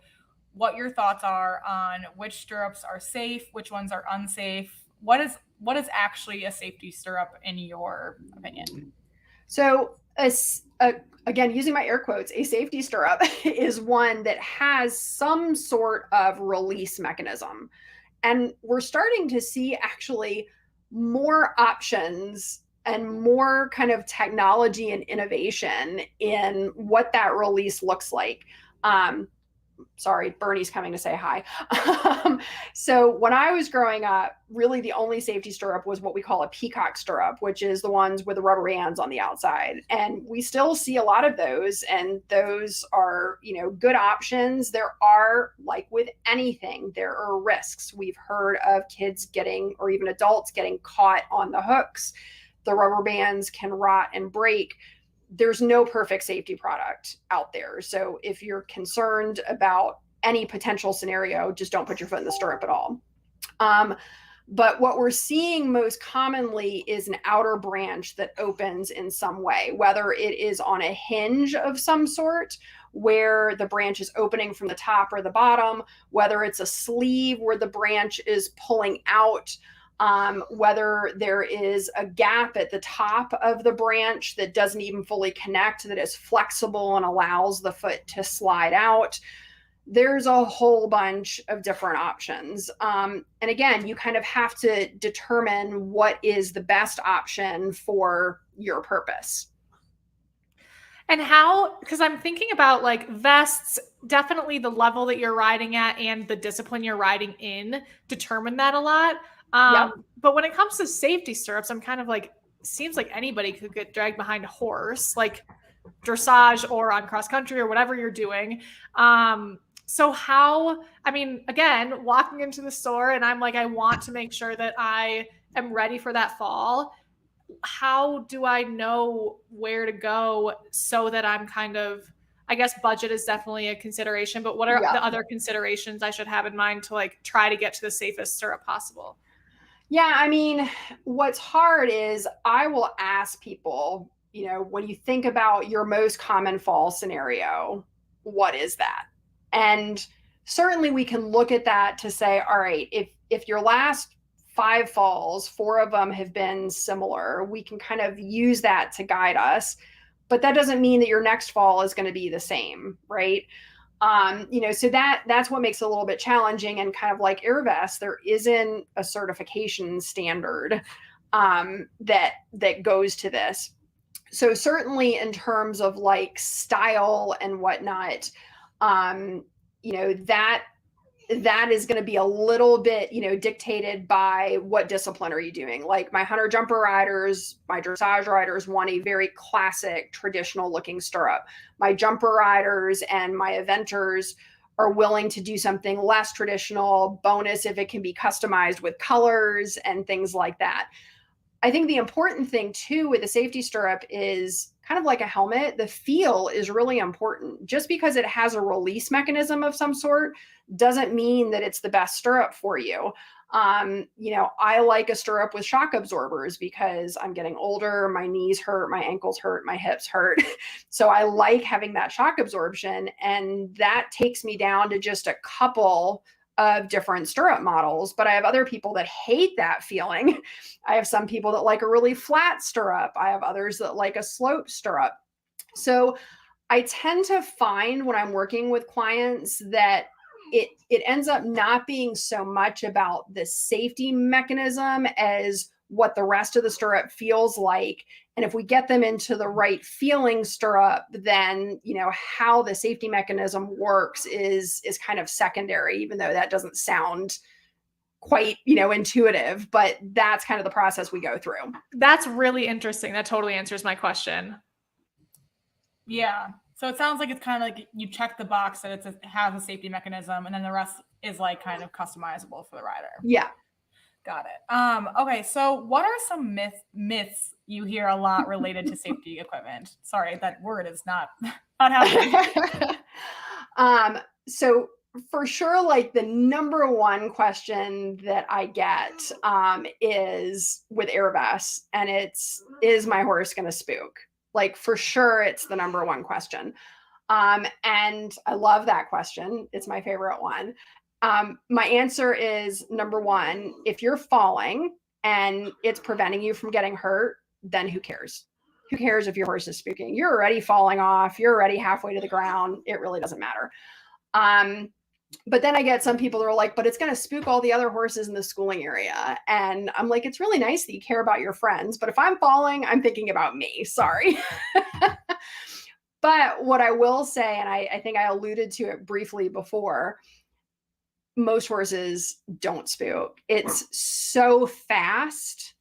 what your thoughts are on which stirrups are safe, which ones are unsafe. What is actually a safety stirrup in your opinion? So again, using my air quotes, a safety stirrup is one that has some sort of release mechanism. And we're starting to see actually more options and more kind of technology and innovation in what that release looks like. Sorry, Bernie's coming to say hi. So when I was growing up, really the only safety stirrup was what we call a peacock stirrup, which is the ones with the rubber bands on the outside. And we still see a lot of those, and those are, good options. There are, like with anything, there are risks. We've heard of kids getting, or even adults getting caught on the hooks. The rubber bands can rot and break. There's no perfect safety product out there. So if you're concerned about any potential scenario, just don't put your foot in the stirrup at all. But what we're seeing most commonly is an outer branch that opens in some way, whether it is on a hinge of some sort, where the branch is opening from the top or the bottom, whether it's a sleeve where the branch is pulling out, whether there is a gap at the top of the branch that doesn't even fully connect, that is flexible and allows the foot to slide out. There's a whole bunch of different options. And again, you kind of have to determine what is the best option for your purpose. And how, because I'm thinking about like vests, definitely the level that you're riding at and the discipline you're riding in determine that a lot. Yep. But when it comes to safety stirrups, I'm kind of like, seems like anybody could get dragged behind a horse, like dressage or on cross country or whatever you're doing. So how, I mean, again, walking into the store and I'm like, I want to make sure that I am ready for that fall. How do I know where to go so that I'm kind of, I guess budget is definitely a consideration, but what are the other considerations I should have in mind to like try to get to the safest stirrup possible? Yeah, I mean, what's hard is I will ask people, when you think about your most common fall scenario, what is that? And certainly we can look at that to say, all right, if your last 5 falls, 4 of them have been similar, we can kind of use that to guide us. But that doesn't mean that your next fall is going to be the same, right? So that's what makes it a little bit challenging. And kind of like airvest, there isn't a certification standard that goes to this. So certainly in terms of like style and whatnot, that that is going to be a little bit, dictated by what discipline are you doing. Like my hunter jumper riders, my dressage riders want a very classic, traditional looking stirrup. My jumper riders and my eventers are willing to do something less traditional, bonus if it can be customized with colors and things like that. I think the important thing too with a safety stirrup is kind of like a helmet. The feel is really important. Just because it has a release mechanism of some sort doesn't mean that it's the best stirrup for you. I like a stirrup with shock absorbers because I'm getting older, my knees hurt, my ankles hurt, my hips hurt. So I like having that shock absorption, and that takes me down to just a couple of different stirrup models. But I have other people that hate that feeling. I have some people that like a really flat stirrup. I have others that like a slope stirrup. So I tend to find when I'm working with clients that it ends up not being so much about the safety mechanism as what the rest of the stirrup feels like. And if we get them into the right feeling stirrup, then, how the safety mechanism works is kind of secondary, even though that doesn't sound quite, intuitive, but that's kind of the process we go through. That's really interesting. That totally answers my question. Yeah. So it sounds like it's kind of like you check the box that it has a safety mechanism, and then the rest is like kind of customizable for the rider. Yeah. Got it. Okay. So what are some myths you hear a lot related to safety equipment? Sorry, that word is not happening. So for sure, like the number one question that I get is with airvest, and is my horse going to spook? Like for sure, it's the number one question. And I love that question. It's my favorite one. My answer is number one, if you're falling and it's preventing you from getting hurt, then who cares? Who cares if your horse is spooking? You're already falling off. You're already halfway to the ground. It really doesn't matter. But then I get some people that are like, but it's going to spook all the other horses in the schooling area. And I'm like, it's really nice that you care about your friends, but if I'm falling, I'm thinking about me. Sorry. But what I will say, and I think I alluded to it briefly before, most horses don't spook. It's so fast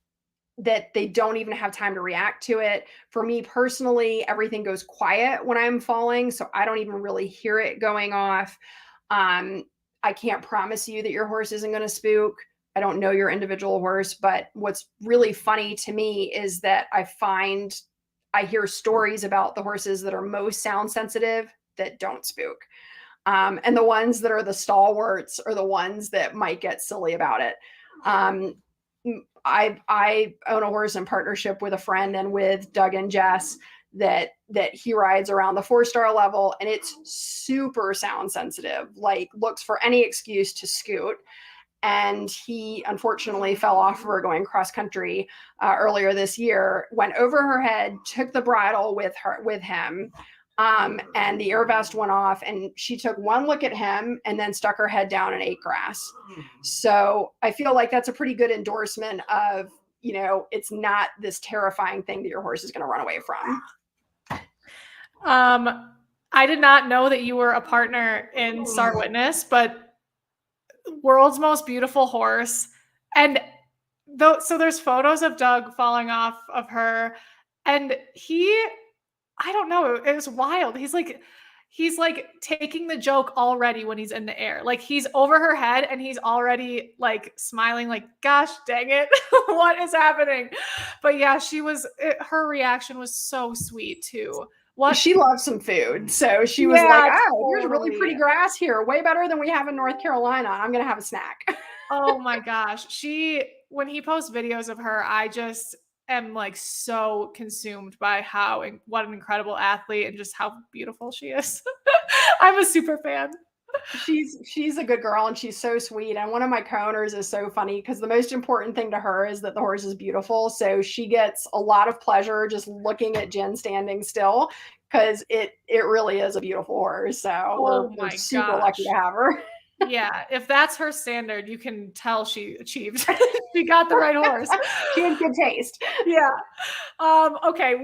that they don't even have time to react to it. For me personally, everything goes quiet when I'm falling, so I don't even really hear it going off. I can't promise you that your horse isn't going to spook. I don't know your individual horse, but what's really funny to me is that I hear stories about the horses that are most sound sensitive that don't spook. And the ones that are the stalwarts are the ones that might get silly about it. I own a horse in partnership with a friend and with Doug and Jess that he rides around the 4-star level, and it's super sound sensitive, like looks for any excuse to scoot. And he unfortunately fell off her going cross country earlier this year, went over her head, took the bridle with him. And the airvest went off, and she took one look at him and then stuck her head down and ate grass. So I feel like that's a pretty good endorsement of, it's not this terrifying thing that your horse is going to run away from. I did not know that you were a partner in Star Witness, but world's most beautiful horse. And so there's photos of Doug falling off of her, and I don't know, it was wild. He's like taking the joke already when he's in the air. Like he's over her head and he's already like smiling, like, gosh, dang it. What is happening? But yeah, her reaction was so sweet too. She loves some food. So she was like, oh, there's really pretty grass here. Way better than we have in North Carolina. I'm going to have a snack. Oh my gosh. When he posts videos of her, I just am like so consumed by what an incredible athlete and just how beautiful she is. I'm a super fan. She's a good girl, and she's so sweet. And one of my co-owners is so funny because the most important thing to her is that the horse is beautiful. So she gets a lot of pleasure just looking at Jen standing still, because it really is a beautiful horse. So we're super lucky to have her. Yeah, if that's her standard, you can tell she achieved. She got the right horse. She has good taste. Yeah. Okay,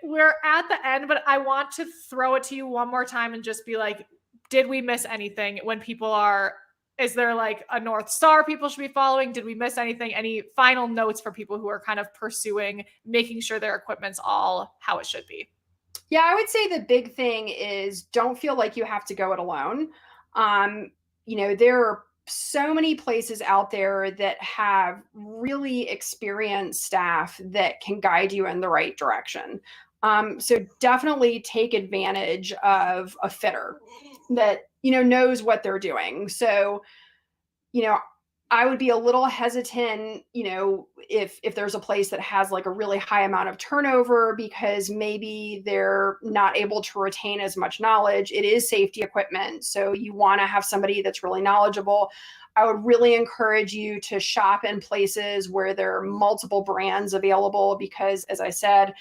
we're at the end, but I want to throw it to you one more time and just be like, did we miss anything when people are is there like a North Star people should be following? Did we miss anything? Any final notes for people who are kind of pursuing making sure their equipment's all how it should be? Yeah, I would say the big thing is don't feel like you have to go it alone. There are so many places out there that have really experienced staff that can guide you in the right direction. So definitely take advantage of a fitter that, knows what they're doing. So, I would be a little hesitant, if there's a place that has like a really high amount of turnover because maybe they're not able to retain as much knowledge. It is safety equipment, so you want to have somebody that's really knowledgeable. I would really encourage you to shop in places where there are multiple brands available because, as I said,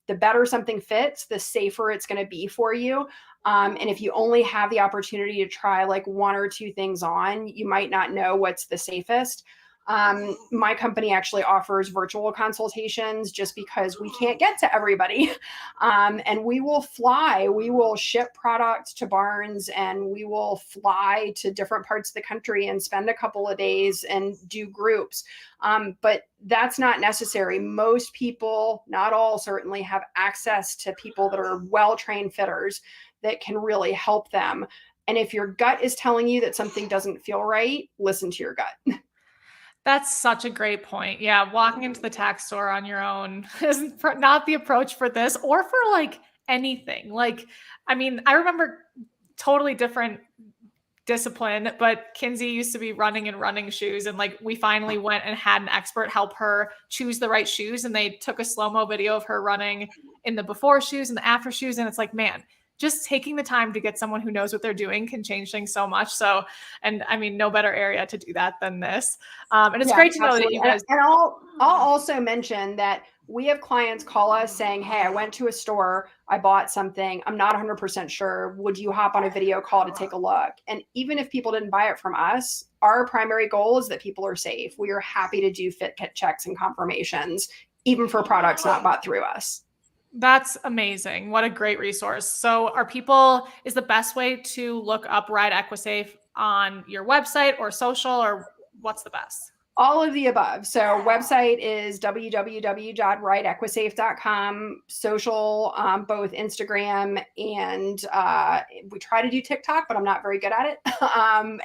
the better something fits, the safer it's going to be for you. And if you only have the opportunity to try like one or two things on, you might not know what's the safest. My company actually offers virtual consultations just because we can't get to everybody. And we will ship products to barns and we will fly to different parts of the country and spend a couple of days and do groups. But that's not necessary. Most people, not all certainly, have access to people that are well-trained fitters that can really help them. And if your gut is telling you that something doesn't feel right, listen to your gut. That's such a great point. Yeah, walking into the tack store on your own is not the approach for this or for like anything. Like, I mean, I remember totally different discipline, but Kinsey used to be running in running shoes. And like, we finally went and had an expert help her choose the right shoes. And they took a slow-mo video of her running in the before shoes and the after shoes. And it's like, man, just taking the time to get someone who knows what they're doing can change things so much. So, and I mean, no better area to do that than this. And it's great to know that you guys. And I'll also mention that we have clients call us saying, hey, I went to a store, I bought something, I'm not 100% sure. Would you hop on a video call to take a look? And even if people didn't buy it from us, our primary goal is that people are safe. We are happy to do fit checks and confirmations, even for products not bought through us. That's amazing. What a great resource. So is the best way to look up Ride EquiSafe on your website or social, or what's the best? All of the above. So website is www.rideequisafe.com, social, both Instagram and we try to do TikTok, but I'm not very good at it.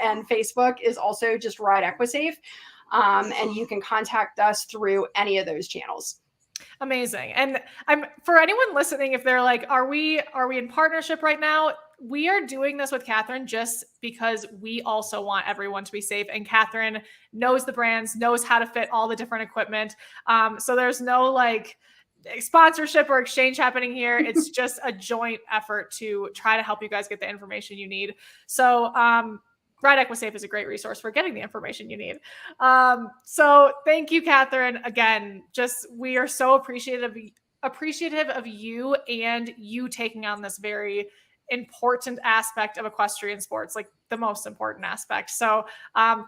And Facebook is also just Ride EquiSafe. And you can contact us through any of those channels. Amazing. And for anyone listening, if they're like, are we in partnership right now? We are doing this with Catherine just because we also want everyone to be safe. And Catherine knows the brands, knows how to fit all the different equipment. So there's no like sponsorship or exchange happening here. It's just a joint effort to try to help you guys get the information you need. So, Ride EquiSafe is a great resource for getting the information you need. So thank you, Catherine. Again, we are so appreciative of you and you taking on this very important aspect of equestrian sports, like the most important aspect. So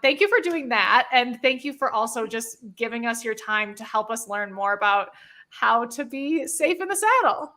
thank you for doing that. And thank you for also just giving us your time to help us learn more about how to be safe in the saddle.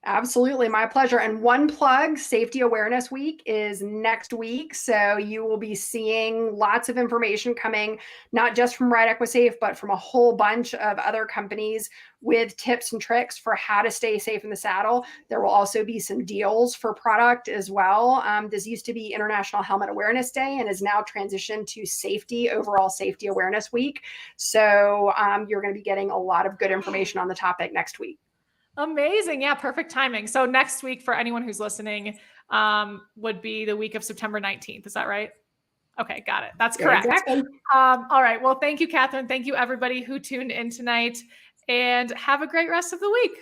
Absolutely. My pleasure. And one plug, Safety Awareness Week is next week. So you will be seeing lots of information coming, not just from Ride EquiSafe, but from a whole bunch of other companies with tips and tricks for how to stay safe in the saddle. There will also be some deals for product as well. This used to be International Helmet Awareness Day and is now transitioned to Overall Safety Awareness Week. So you're going to be getting a lot of good information on the topic next week. Amazing. Yeah, perfect timing. So next week, for anyone who's listening, would be the week of September 19th. Is that right? Okay, got it. That's correct. Yeah, exactly. All right. Well, thank you, Catherine. Thank you, everybody who tuned in tonight, and have a great rest of the week.